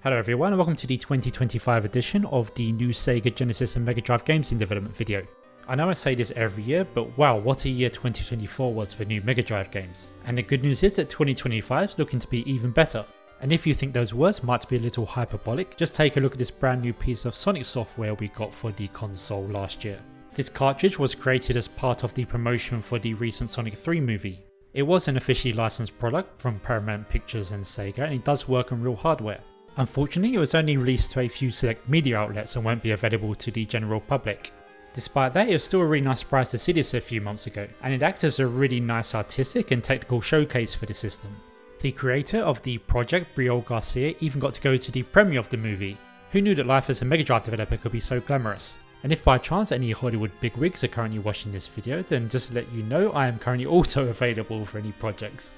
Hello everyone and welcome to the 2025 edition of the new Sega Genesis and Mega Drive games in development video. I know I say this every year, but wow, what a year 2024 was for new Mega Drive games. And the good news is that 2025 is looking to be even better. And if you think those words might be a little hyperbolic, just take a look at this brand new piece of Sonic software we got for the console last year. This cartridge was created as part of the promotion for the recent Sonic 3 movie. It was an officially licensed product from Paramount Pictures and Sega, and it does work on real hardware. Unfortunately, it was only released to a few select media outlets and won't be available to the general public. Despite that, it was still a really nice surprise to see this a few months ago, and it acts as a really nice artistic and technical showcase for the system. The creator of the project, Briol Garcia, even got to go to the premiere of the movie. Who knew that life as a Mega Drive developer could be so glamorous? And if by chance any Hollywood bigwigs are currently watching this video, then just to let you know, I am currently also available for any projects.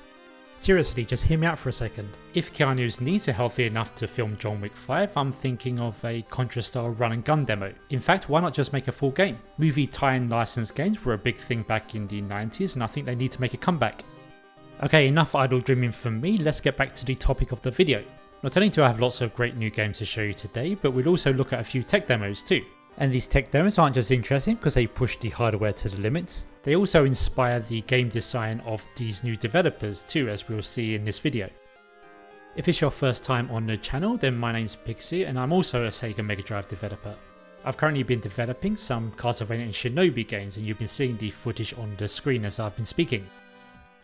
Seriously, just hear me out for a second. If Keanu's knees are healthy enough to film John Wick 5, I'm thinking of a Contra-style run and gun demo. In fact, why not just make a full game? Movie tie-in licensed games were a big thing back in the 90s and I think they need to make a comeback. Okay, enough idle dreaming from me, let's get back to the topic of the video. Not only do I have lots of great new games to show you today, but we'll also look at a few tech demos too. And these tech demos aren't just interesting because they push the hardware to the limits, they also inspire the game design of these new developers too, as we'll see in this video. If it's your first time on the channel, then my name's Pixie and I'm also a Sega Mega Drive developer. I've currently been developing some Castlevania and Shinobi games and you've been seeing the footage on the screen as I've been speaking.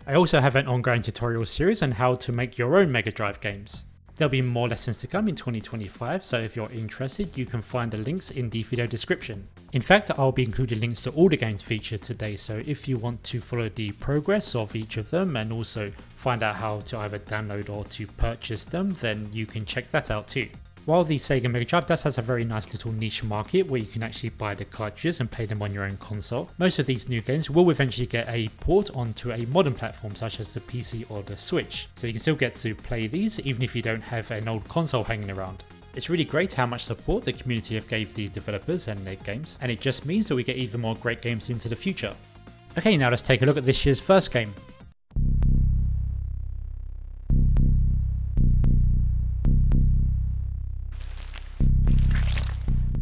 I also have an ongoing tutorial series on how to make your own Mega Drive games. There'll be more lessons to come in 2025, so if you're interested, you can find the links in the video description. In fact, I'll be including links to all the games featured today, so if you want to follow the progress of each of them and also find out how to either download or to purchase them, then you can check that out too. While the Sega Mega Drive does have a very nice little niche market where you can actually buy the cartridges and play them on your own console, most of these new games will eventually get a port onto a modern platform such as the PC or the Switch, so you can still get to play these even if you don't have an old console hanging around. It's really great how much support the community have gave these developers and their games, and it just means that we get even more great games into the future. Okay, now let's take a look at this year's first game.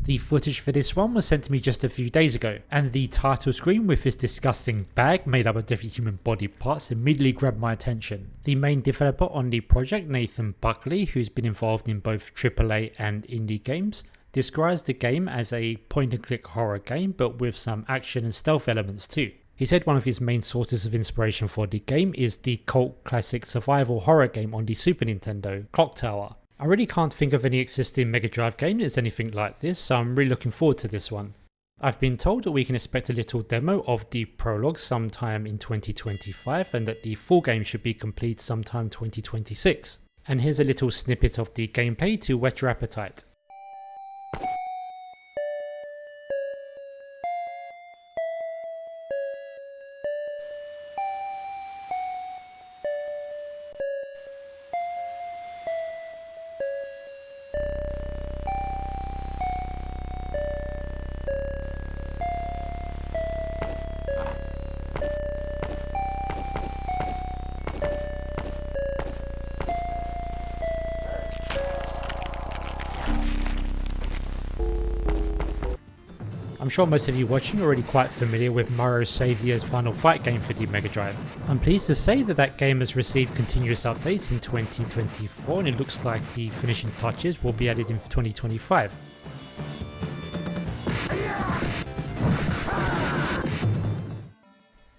The footage for this one was sent to me just a few days ago, and the title screen with this disgusting bag made up of different human body parts immediately grabbed my attention. The main developer on the project, Nathan Buckley, who's been involved in both AAA and indie games, describes the game as a point-and-click horror game but with some action and stealth elements too. He said one of his main sources of inspiration for the game is the cult classic survival horror game on the Super Nintendo, Clock Tower. I really can't think of any existing Mega Drive game that's anything like this, so I'm really looking forward to this one. I've been told that we can expect a little demo of the prologue sometime in 2025 and that the full game should be complete sometime 2026. And here's a little snippet of the gameplay to whet your appetite. I'm sure most of you watching are already quite familiar with Mario Saviour's Final Fight game for the Mega Drive. I'm pleased to say that that game has received continuous updates in 2024 and it looks like the finishing touches will be added in 2025.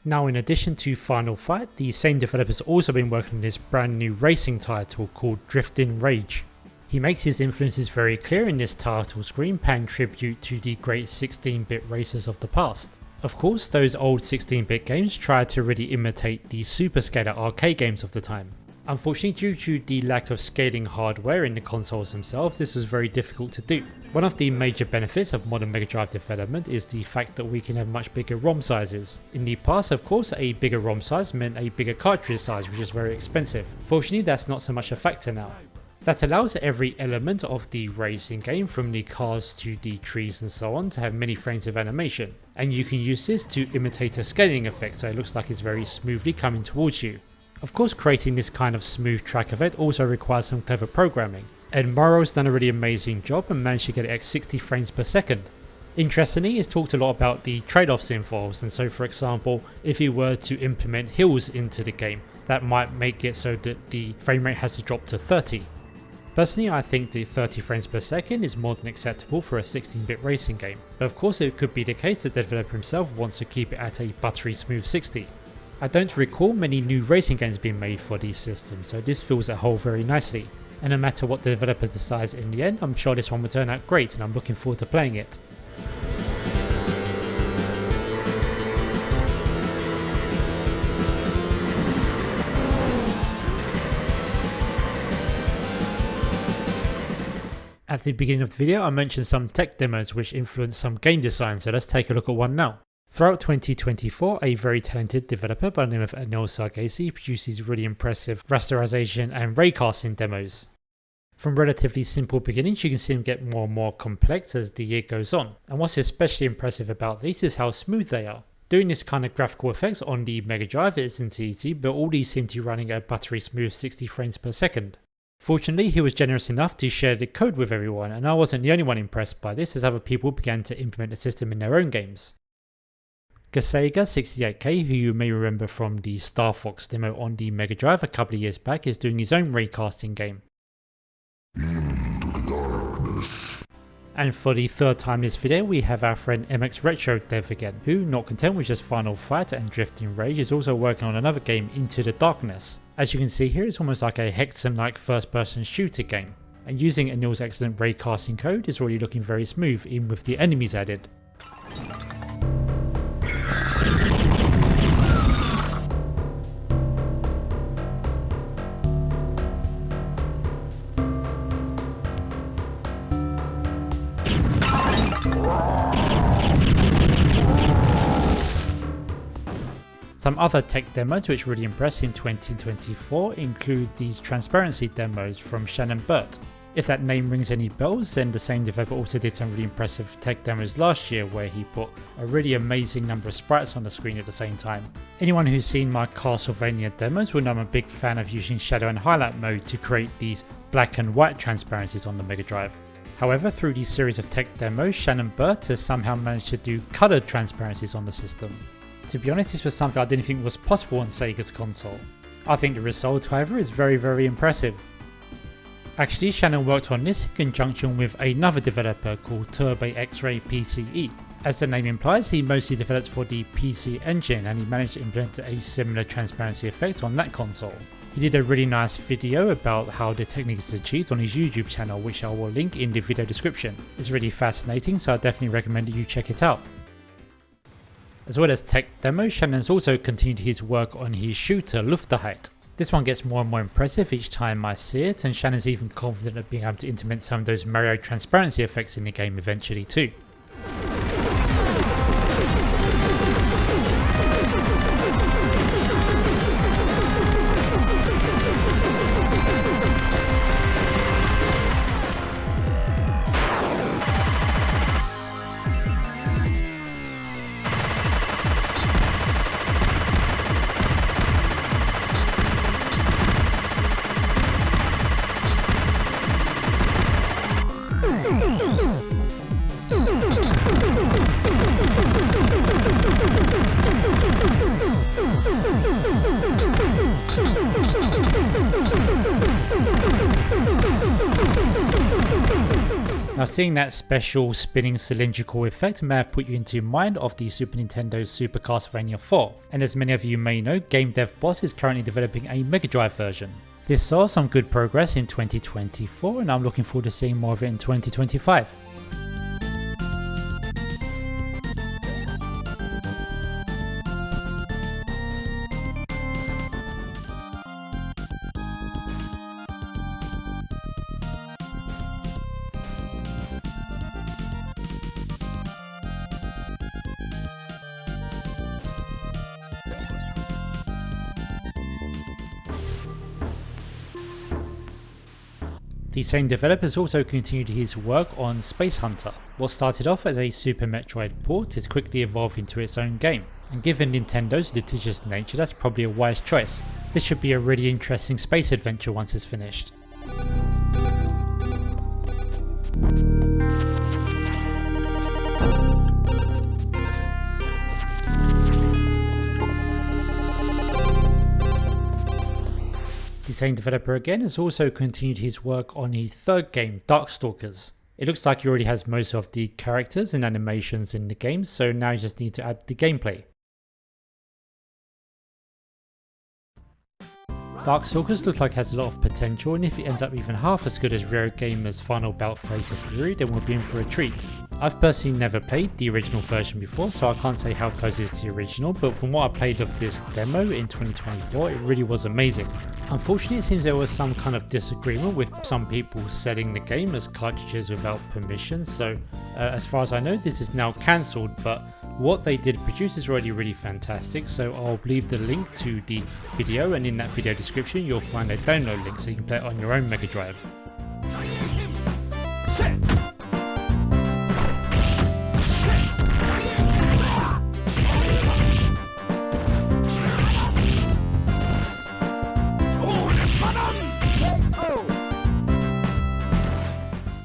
Now, in addition to Final Fight, the same developer's also been working on this brand new racing title called Driftin Rage. He makes his influences very clear in this title screen, paying tribute to the great 16-bit racers of the past. Of course, those old 16-bit games tried to really imitate the super scaler arcade games of the time. Unfortunately, due to the lack of scaling hardware in the consoles themselves, this was very difficult to do. One of the major benefits of modern Mega Drive development is the fact that we can have much bigger ROM sizes. In the past, of course, a bigger ROM size meant a bigger cartridge size, which is very expensive. Fortunately, that's not so much a factor now. That allows every element of the racing game, from the cars to the trees and so on, to have many frames of animation, and you can use this to imitate a scaling effect so it looks like it's very smoothly coming towards you. Of course, creating this kind of smooth track of it also requires some clever programming, and Morrow's done a really amazing job and managed to get it at 60 frames per second. Interestingly, he's talked a lot about the trade-offs involved, and so for example, if he were to implement hills into the game, that might make it so that the frame rate has to drop to 30. Personally, I think the 30 frames per second is more than acceptable for a 16-bit racing game, but of course it could be the case that the developer himself wants to keep it at a buttery smooth 60. I don't recall many new racing games being made for these systems, so this fills that hole very nicely, and no matter what the developer decides in the end, I'm sure this one will turn out great and I'm looking forward to playing it. At the beginning of the video I mentioned some tech demos which influenced some game design, so let's take a look at one now. Throughout 2024, a very talented developer by the name of Anaël Seghezzi produces really impressive rasterization and raycasting demos. From relatively simple beginnings, you can see them get more and more complex as the year goes on, and what's especially impressive about these is how smooth they are. Doing this kind of graphical effects on the Mega Drive isn't easy, but all these seem to be running at a buttery smooth 60 frames per second. Fortunately, he was generous enough to share the code with everyone, and I wasn't the only one impressed by this as other people began to implement the system in their own games. Sega68K, who you may remember from the Star Fox demo on the Mega Drive a couple of years back, is doing his own raycasting game. Into the darkness. And for the third time in this video, we have our friend MX Retro Dev again, who, not content with just Final Fight and Driftin Rage, is also working on another game, Into the Darkness. As you can see here, it's almost like a Hexen-like first-person shooter game, and using Anaël's excellent raycasting code is already looking very smooth, even with the enemies added. Some other tech demos which really impressed in 2024 include these transparency demos from Shannon Burt. If that name rings any bells, then the same developer also did some really impressive tech demos last year where he put a really amazing number of sprites on the screen at the same time. Anyone who's seen my Castlevania demos will know I'm a big fan of using shadow and highlight mode to create these black and white transparencies on the Mega Drive. However, through these series of tech demos, Shannon Burt has somehow managed to do coloured transparencies on the system. To be honest, this was something I didn't think was possible on Sega's console. I think the result, however, is very impressive. Actually, Shannon worked on this in conjunction with another developer called Turbo X-Ray PCE. As the name implies, he mostly develops for the PC Engine and he managed to implement a similar transparency effect on that console. He did a really nice video about how the technique is achieved on his YouTube channel, which I will link in the video description. It's really fascinating, so I definitely recommend that you check it out. As well as tech demos, Shannon's also continued his work on his shooter Lufthoheit. This one gets more and more impressive each time I see it, and Shannon's even confident of being able to implement some of those Mario transparency effects in the game eventually too. Now, seeing that special spinning cylindrical effect may have put you into mind of the Super Nintendo's Super Castlevania 4, and as many of you may know, Game Dev Boss is currently developing a Mega Drive version. This saw some good progress in 2024 and I'm looking forward to seeing more of it in 2025. The same developer has also continued his work on Space Hunter. What started off as a Super Metroid port has quickly evolved into its own game, and given Nintendo's litigious nature, that's probably a wise choice. This should be a really interesting space adventure once it's finished. same developer again has also continued his work on his third game, Darkstalkers. It looks like he already has most of the characters and animations in the game, so now you just need to add the gameplay. Darkstalkers looks like it has a lot of potential, and if it ends up even half as good as Rare Gamer's final Bout Fatal Fury, then we'll be in for a treat. I've personally never played the original version before, so I can't say how close it is to the original, but from what I played of this demo in 2024, it really was amazing. Unfortunately, it seems there was some kind of disagreement with some people selling the game as cartridges without permission, so as far as I know, this is now cancelled, but what they did produce is already really fantastic, so I'll leave the link to the video, and in that video description you'll find a download link so you can play it on your own Mega Drive.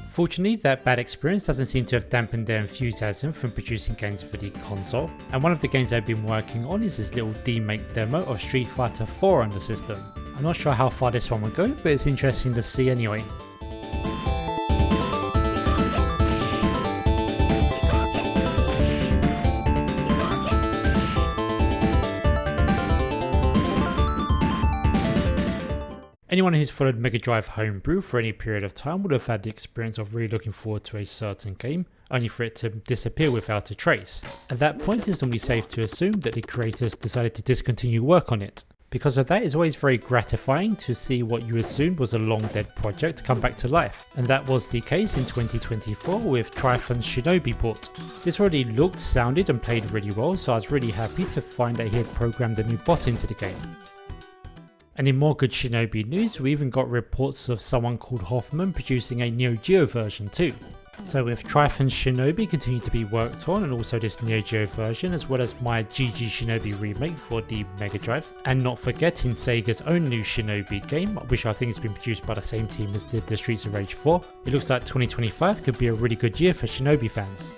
Fortunately, that bad experience doesn't seem to have dampened their enthusiasm from producing games for the console, and one of the games they've been working on is this little demake demo of Street Fighter 4 on the system. I'm not sure how far this one will go, but it's interesting to see anyway. Anyone who's followed Mega Drive Homebrew for any period of time would have had the experience of really looking forward to a certain game, only for it to disappear without a trace. At that point, it's normally safe to assume that the creators decided to discontinue work on it. Because of that, it's always very gratifying to see what you assumed was a long dead project come back to life, and that was the case in 2024 with Trifon's Shinobi port. This already looked, sounded and played really well, so I was really happy to find that he had programmed a new bot into the game. And in more good Shinobi news, we even got reports of someone called Hoffman producing a Neo Geo version too. So with Trifon's Shinobi continuing to be worked on, and also this Neo Geo version, as well as my GG Shinobi remake for the Mega Drive, and not forgetting Sega's own new Shinobi game, which I think has been produced by the same team as did the Streets of Rage 4, it looks like 2025 could be a really good year for Shinobi fans.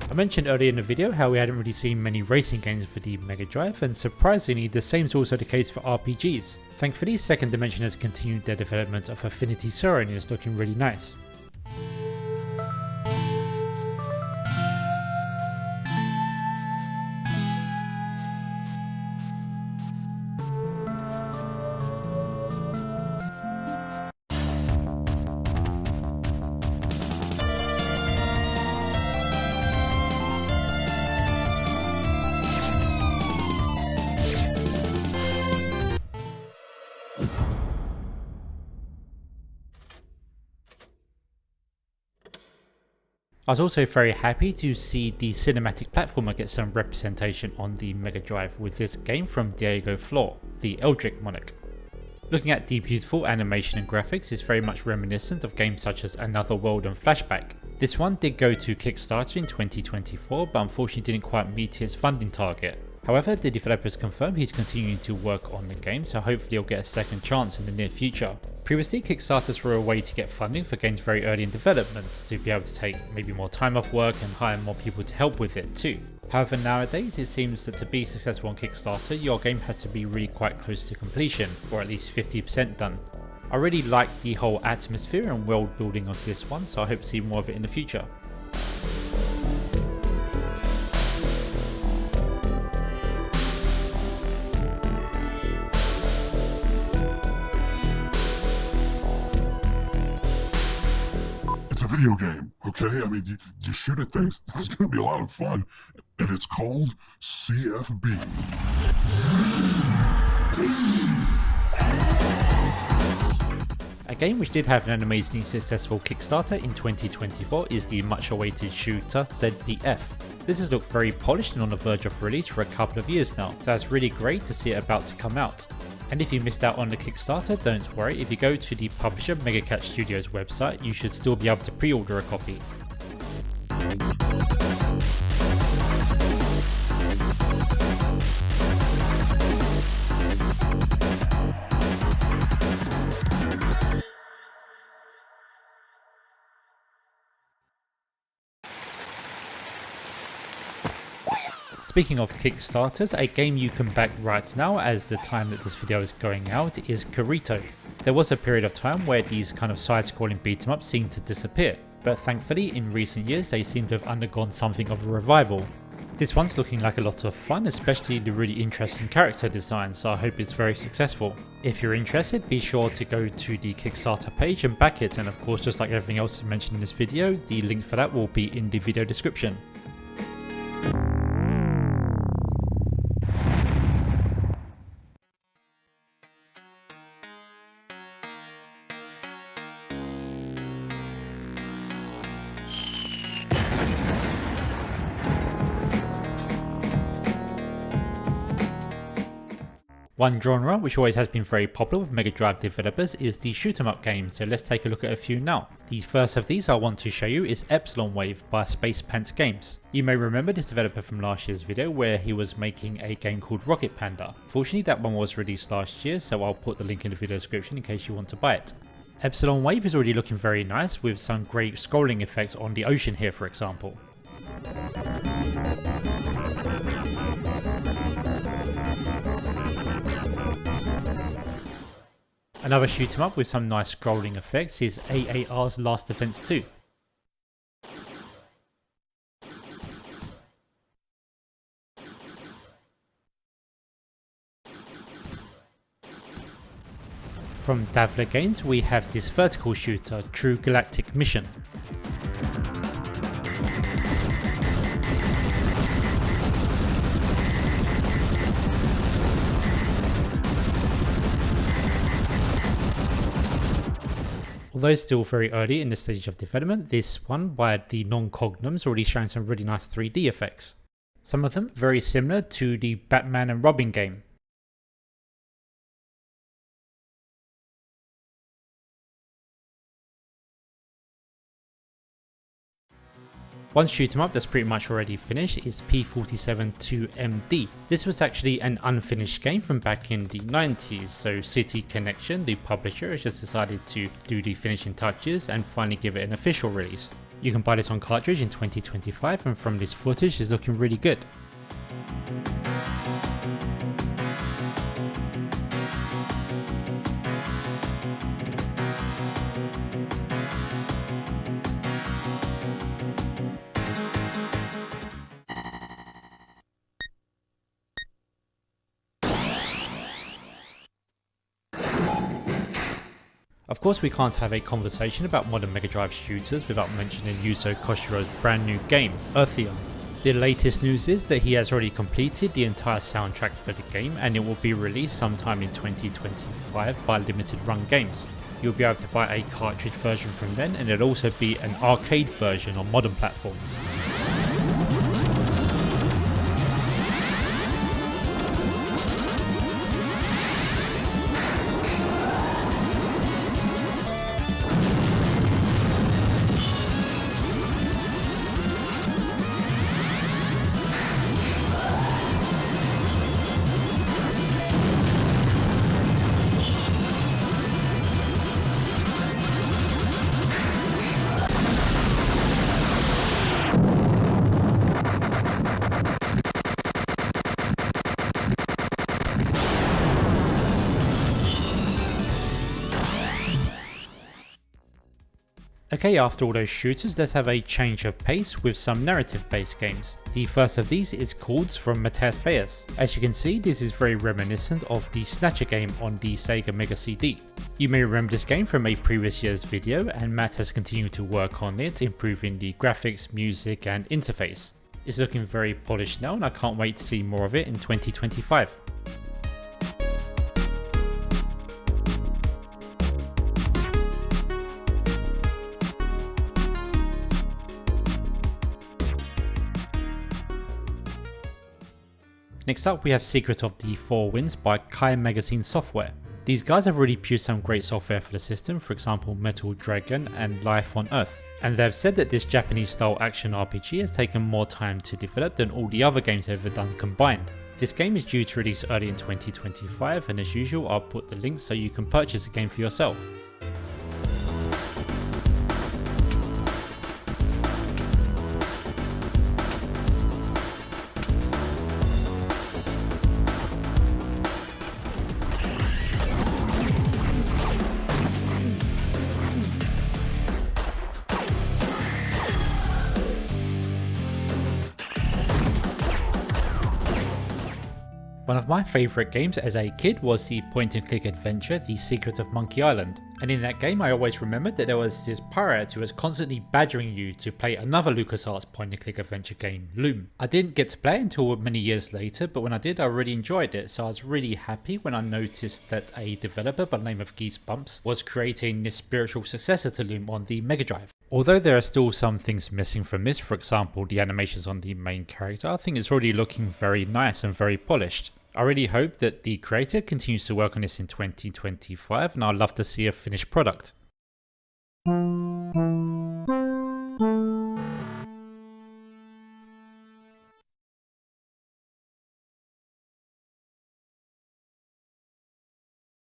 I mentioned earlier in the video how we hadn't really seen many racing games for the Mega Drive, and surprisingly the same is also the case for RPGs. Thankfully, Second Dimension has continued their development of Affinity Sorrow and is looking really nice. I was also very happy to see the cinematic platformer get some representation on the Mega Drive with this game from Diego Flor, the Eldritch Monarch. Looking at the beautiful animation and graphics, it's very much reminiscent of games such as Another World and Flashback. This one did go to Kickstarter in 2024, but unfortunately didn't quite meet its funding target. However, the developers confirmed he's continuing to work on the game, so hopefully he'll get a second chance in the near future. Previously, Kickstarters were a way to get funding for games very early in development, to be able to take maybe more time off work and hire more people to help with it too. However, nowadays it seems that to be successful on Kickstarter, your game has to be really quite close to completion, or at least 50% done. I really like the whole atmosphere and world building of this one, so I hope to see more of it in the future. Video game, okay? I mean, you shoot at things. This is going to be a lot of fun. And it's called CFB. A game which did have an amazingly successful Kickstarter in 2024 is the much awaited shooter ZBF. This has looked very polished and on the verge of release for a couple of years now, so it's really great to see it about to come out. And if you missed out on the Kickstarter, don't worry, if you go to the publisher Megacat Studios website, you should still be able to pre-order a copy. Speaking of Kickstarters, a game you can back right now as the time that this video is going out is Kirito. There was a period of time where these kind of side-scrolling beat 'em ups seemed to disappear, but thankfully in recent years they seem to have undergone something of a revival. This one's looking like a lot of fun, especially the really interesting character design, so I hope it's very successful. If you're interested, be sure to go to the Kickstarter page and back it, and of course, just like everything else mentioned in this video, the link for that will be in the video description. One genre which always has been very popular with Mega Drive developers is the shoot 'em up games, so let's take a look at a few now. The first of these I want to show you is Epsilon Wave by Space Pants Games. You may remember this developer from last year's video where he was making a game called Rocket Panda. Fortunately that one was released last year, so I'll put the link in the video description in case you want to buy it. Epsilon Wave is already looking very nice with some great scrolling effects on the ocean here, for example. Another shoot 'em up with some nice scrolling effects is AAR's Last Defense 2. From Davler Games we have this vertical shooter, True Galactic Mission. Although still very early in the stage of development, this one by TheNomCognom is already showing some really nice 3D effects. Some of them very similar to the Batman and Robin game. One shoot 'em up that's pretty much already finished is P47-2MD. This was actually an unfinished game from back in the 90s, so City Connection, the publisher, has just decided to do the finishing touches and finally give it an official release. You can buy this on cartridge in 2025, and from this footage it's looking really good. Of course we can't have a conversation about modern Mega Drive shooters without mentioning Yuzo Koshiro's brand new game, Earthion. The latest news is that he has already completed the entire soundtrack for the game and it will be released sometime in 2025 by Limited Run Games. You'll be able to buy a cartridge version from then, and there'll also be an arcade version on modern platforms. Okay, after all those shooters, let's have a change of pace with some narrative based games. The first of these is Chords from Matthias Bayers. As you can see, this is very reminiscent of the Snatcher game on the Sega Mega CD. You may remember this game from a previous year's video, and Matt has continued to work on it, improving the graphics, music and interface. It's looking very polished now and I can't wait to see more of it in 2025. Next up we have Secret of the Four Winds by Kai Magazine Software. These guys have really produced some great software for the system, for example Metal Dragon and Life on Earth. And they've said that this Japanese style action RPG has taken more time to develop than all the other games they've ever done combined. This game is due to release early in 2025, and as usual I'll put the link so you can purchase the game for yourself. of my favourite games as a kid was the point and click adventure The Secret of Monkey Island, and in that game I always remembered that there was this pirate who was constantly badgering you to play another LucasArts point and click adventure game, Loom. I didn't get to play it until many years later, but when I did I really enjoyed it, so I was really happy when I noticed that a developer by the name of Geese Bumps was creating this spiritual successor to Loom on the Mega Drive. Although there are still some things missing from this, for example the animations on the main character, I think it's already looking very nice and very polished. I really hope that the creator continues to work on this in 2025, and I'd love to see a finished product.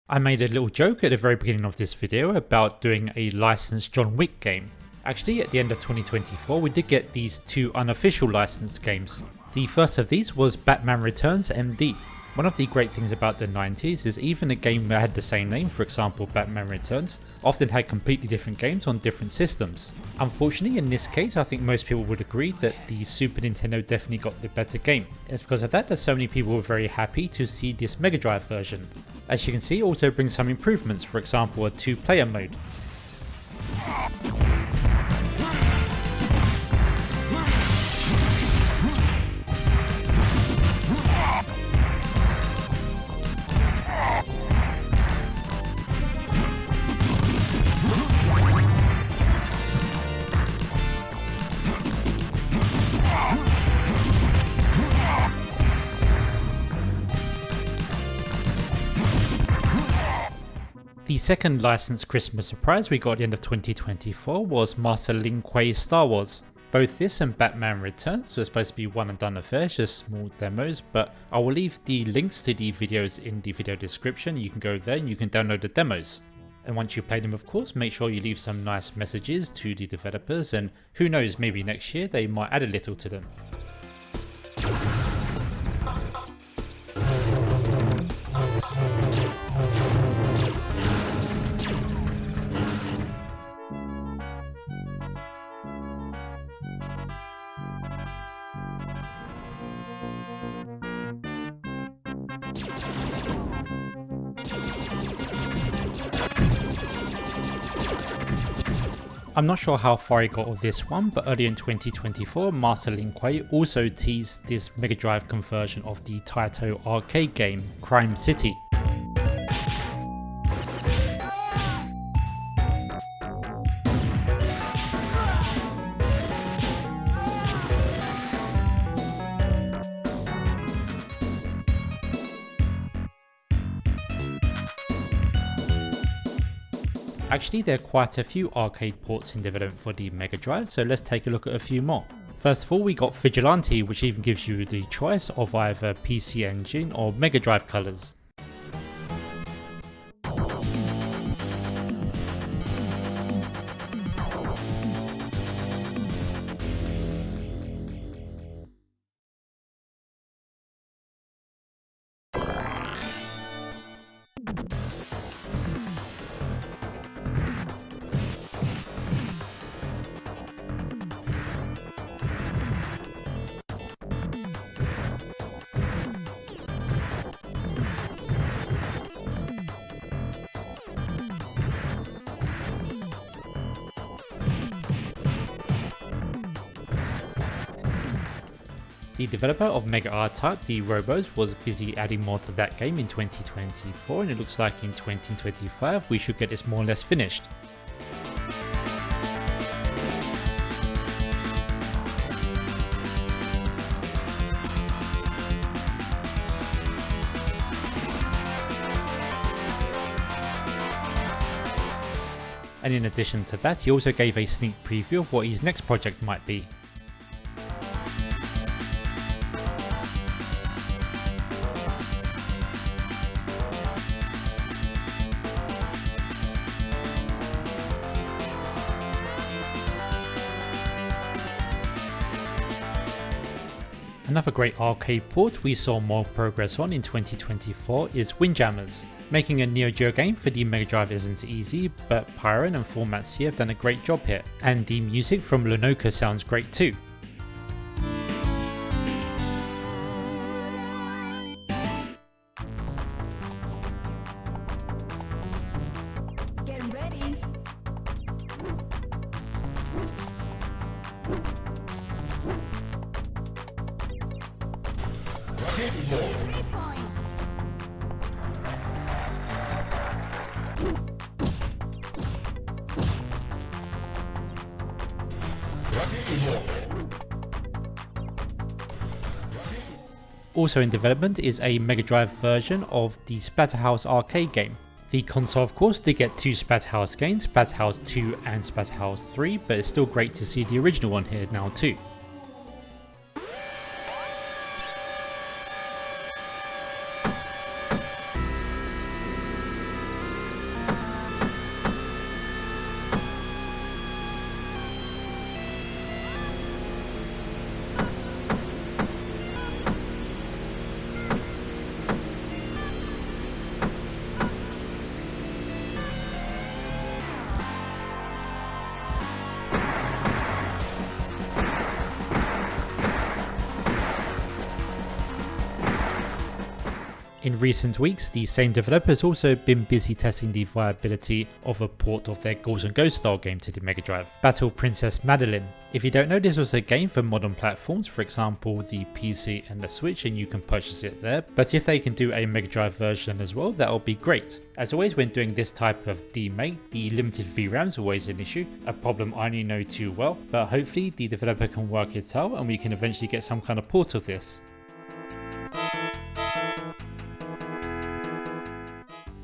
I made a little joke at the very beginning of this video about doing a licensed John Wick game. Actually, at the end of 2024 we did get these two unofficial licensed games. The first of these was Batman Returns MD. One of the great things about the 90s is even a game that had the same name, for example Batman Returns, often had completely different games on different systems. Unfortunately in this case I think most people would agree that the Super Nintendo definitely got the better game. It's because of that so many people were very happy to see this Mega Drive version. As you can see, it also brings some improvements, for example a 2-player mode. The second licensed Christmas surprise we got at the end of 2024 was Master Lin Kuei's Star Wars. Both this and Batman Returns were supposed to be one and done affairs, just small demos, but I will leave the links to the videos in the video description. You can go there and you can download the demos. And once you play them, of course, make sure you leave some nice messages to the developers, and who knows, maybe next year they might add a little to them. I'm not sure how far he got with this one, but earlier in 2024, Master Lin Kuei also teased this Mega Drive conversion of the Taito arcade game, Crime City. Actually, there are quite a few arcade ports in development for the Mega Drive, so let's take a look at a few more. First of all, we got Vigilante, which even gives you the choice of either PC Engine or Mega Drive colours. The developer of Mega R-Type, the Robos, was busy adding more to that game in 2024, and it looks like in 2025 we should get this more or less finished. And in addition to that, he also gave a sneak preview of what his next project might be. Another great arcade port we saw more progress on in 2024 is Windjammers. Making a Neo Geo game for the Mega Drive isn't easy, but Pyron and Format C have done a great job here, and the music from Lunoka sounds great too. Also in development is a Mega Drive version of the Splatterhouse arcade game. The console of course did get two Splatterhouse games, Splatterhouse 2 and Splatterhouse 3, but it's still great to see the original one here now too. In recent weeks, the same developer has also been busy testing the viability of a port of their Ghouls and Ghosts style game to the Mega Drive, Battle Princess Madelyn. If you don't know, this was a game for modern platforms, for example the PC and the Switch, and you can purchase it there, but if they can do a Mega Drive version as well, that would be great. As always when doing this type of demake, the limited VRAM is always an issue, a problem I only know too well, but hopefully the developer can work it out and we can eventually get some kind of port of this.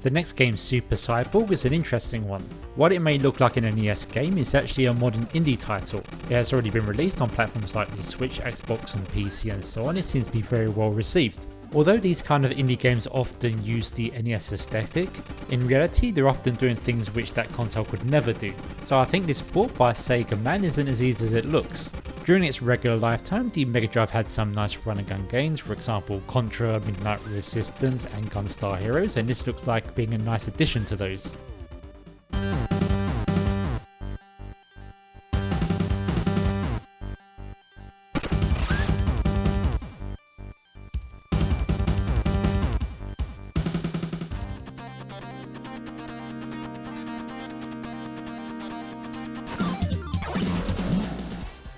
The next game, Super Cyborg, is an interesting one. While it may look like an NES game, it's actually a modern indie title. It has already been released on platforms like the Switch, Xbox and PC and so on. It seems to be very well received. Although these kind of indie games often use the NES aesthetic, in reality they're often doing things which that console could never do. So I think this port by Sega Man isn't as easy as it looks. During its regular lifetime, the Mega Drive had some nice run and gun games, for example Contra, Midnight Resistance and Gunstar Heroes, and this looks like being a nice addition to those.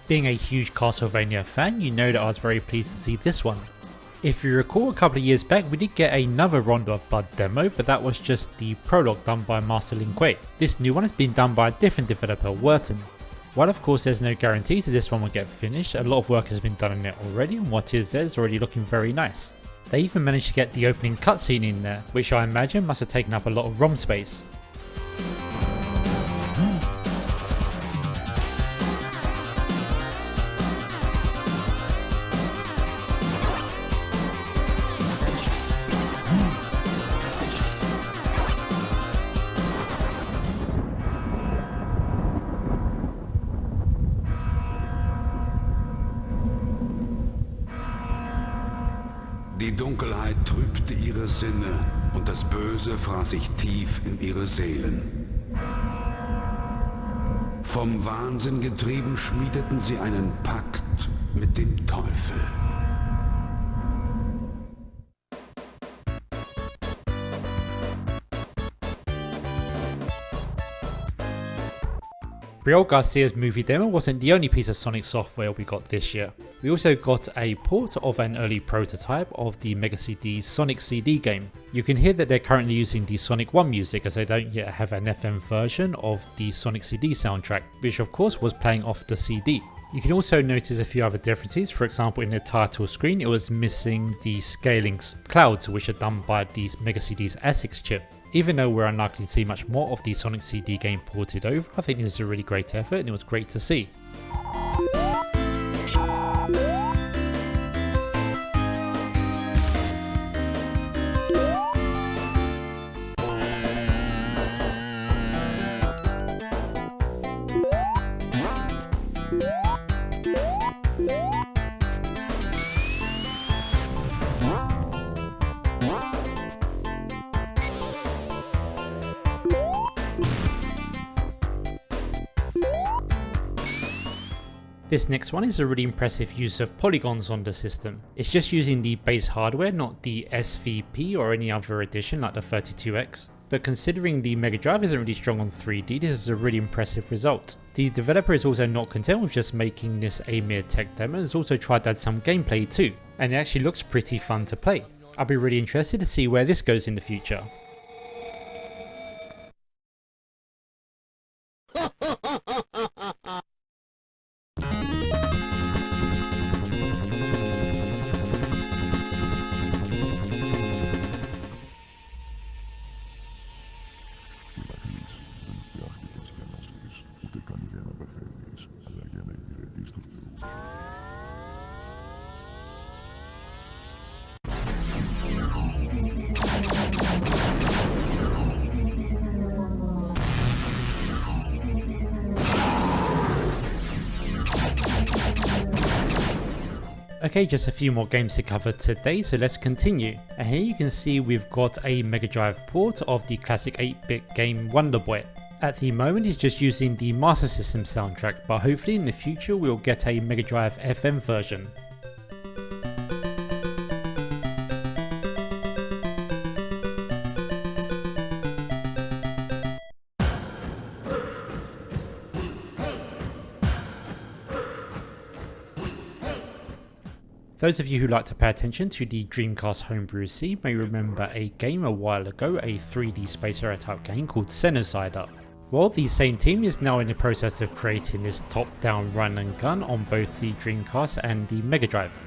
Being a huge Castlevania fan, you know that I was very pleased to see this one. If you recall, a couple of years back we did get another Rondo of Blood demo, but that was just the prologue done by Master Lin Kuei. This new one has been done by a different developer, Wurton. While of course there's no guarantees that this one will get finished, a lot of work has been done on it already, and what is there is already looking very nice. They even managed to get the opening cutscene in there, which I imagine must have taken up a lot of ROM space. Die Dunkelheit trübte ihre Sinne und das Böse fraß sich tief in ihre Seelen. Vom Wahnsinn getrieben schmiedeten sie einen Pakt mit dem Teufel. Brielle Garcia's movie demo wasn't the only piece of Sonic software we got this year. We also got a port of an early prototype of the Mega CD's Sonic CD game. You can hear that they're currently using the Sonic 1 music as they don't yet have an FM version of the Sonic CD soundtrack, which of course was playing off the CD. You can also notice a few other differences. For example, in the title screen it was missing the scaling clouds which are done by the Mega CD's ASICS chip. Even though we're unlikely to see much more of the Sonic CD game ported over, I think this is a really great effort and it was great to see. This next one is a really impressive use of polygons on the system. It's just using the base hardware, not the SVP or any other edition like the 32X. but considering the Mega Drive isn't really strong on 3D, this is a really impressive result. The developer is also not content with just making this a mere tech demo, has also tried to add some gameplay too, and it actually looks pretty fun to play. I'll be really interested to see where this goes in the future. Okay, just a few more games to cover today, so let's continue. And here you can see we've got a Mega Drive port of the classic 8-bit game Wonderboy. At the moment it's just using the Master System soundtrack, but hopefully in the future we'll get a Mega Drive FM version. Those of you who like to pay attention to the Dreamcast homebrew scene may remember a game a while ago, a 3D space era type game called Xenocider. Well, the same team is now in the process of creating this top-down run and gun on both the Dreamcast and the Mega Drive.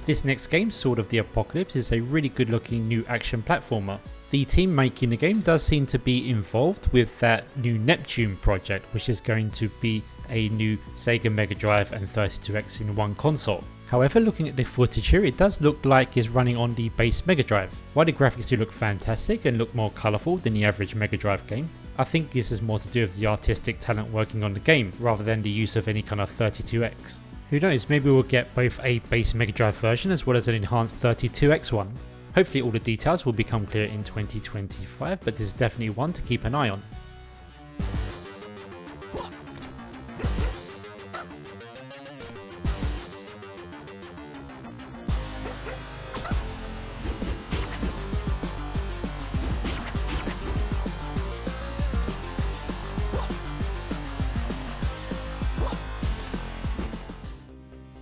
This next game, Sword of the Apocalypse, is a really good looking new action platformer. The team making the game does seem to be involved with that new Neptune project, which is going to be a new Sega Mega Drive and 32X in one console. However, looking at the footage here, it does look like it's running on the base Mega Drive. While the graphics do look fantastic and look more colourful than the average Mega Drive game, I think this is more to do with the artistic talent working on the game, rather than the use of any kind of 32X. Who knows, maybe we'll get both a base Mega Drive version as well as an enhanced 32X one. Hopefully all the details will become clear in 2025, but this is definitely one to keep an eye on.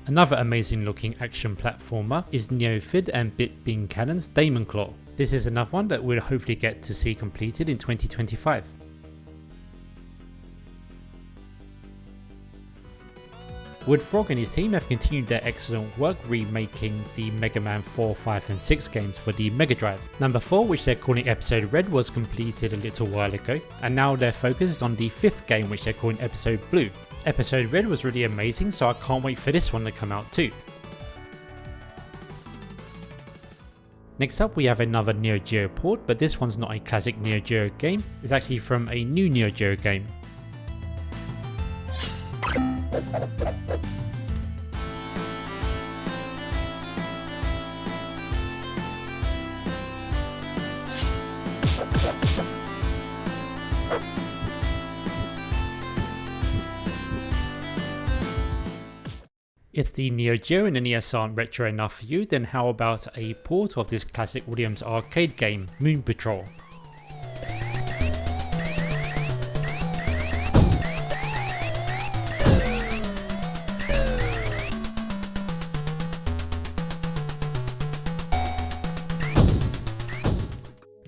Another amazing looking action platformer is Neofid and Bitbean Cannon's Daemon Claw. This is another one that we'll hopefully get to see completed in 2025. Woodfrog and his team have continued their excellent work remaking the Mega Man 4, 5 and 6 games for the Mega Drive. Number 4, which they're calling Episode Red, was completed a little while ago, and now their focus is on the 5th game, which they're calling Episode Blue. Episode Red was really amazing, so I can't wait for this one to come out too. Next up we have another Neo Geo port, but this one's not a classic Neo Geo game, it's actually from a new Neo Geo game. If the Neo Geo and the NES aren't retro enough for you, then how about a port of this classic Williams arcade game, Moon Patrol?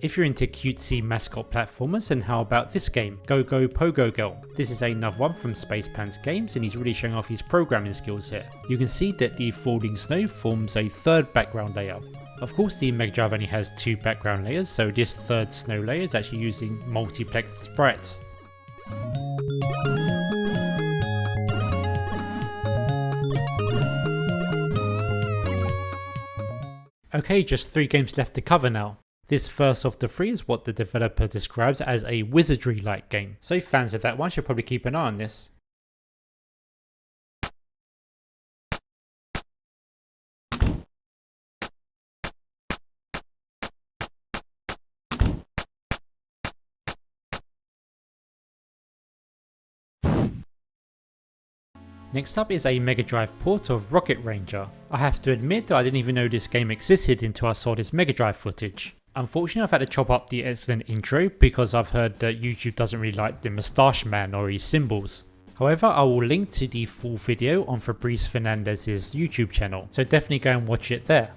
If you're into cutesy mascot platformers, then how about this game, Go Pogo Girl? This is another one from Spacepan's Games and he's really showing off his programming skills here. You can see that the falling snow forms a third background layer. Of course the Mega Drive only has 2 background layers, so this third snow layer is actually using multiplexed sprites. Okay, just 3 games left to cover now. This first of the 3 is what the developer describes as a Wizardry-like game, so fans of that one should probably keep an eye on this. Next up is a Mega Drive port of Rocket Ranger. I have to admit that I didn't even know this game existed until I saw this Mega Drive footage. Unfortunately, I've had to chop up the excellent intro because I've heard that YouTube doesn't really like the moustache man or his symbols. However, I will link to the full video on Fabrice Fernandez's YouTube channel, so definitely go and watch it there.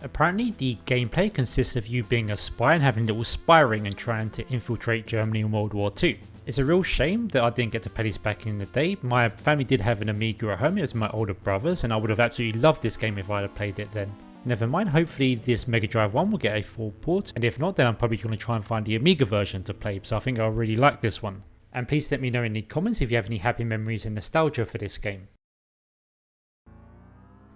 Apparently, the gameplay consists of you being a spy and having a little spy ring and trying to infiltrate Germany in World War II. It's a real shame that I didn't get to play this back in the day. My family did have an Amiga at home, it was my older brother's, and I would have absolutely loved this game if I had played it then. Never mind, hopefully this Mega Drive 1 will get a full port, and if not, then I'm probably going to try and find the Amiga version to play, so I think I'll really like this one. And please let me know in the comments if you have any happy memories and nostalgia for this game.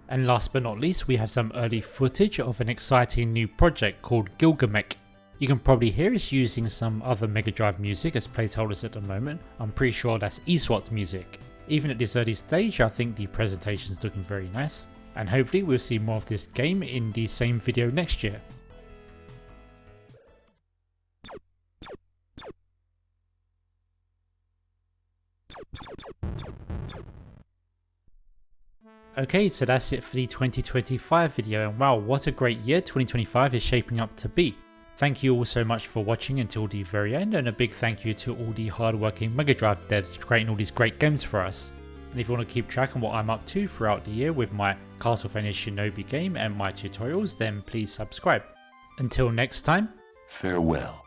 And last but not least, we have some early footage of an exciting new project called Gilgamesh. You can probably hear it's using some other Mega Drive music as placeholders at the moment. I'm pretty sure that's eSWAT's music. Even at this early stage, I think the presentation is looking very nice. And hopefully we'll see more of this game in the same video next year. Okay, so that's it for the 2025 video, and wow, what a great year 2025 is shaping up to be. Thank you all so much for watching until the very end, and a big thank you to all the hardworking Mega Drive devs creating all these great games for us. And if you want to keep track on what I'm up to throughout the year with my Castlevania Shinobi game and my tutorials, then please subscribe. Until next time, farewell.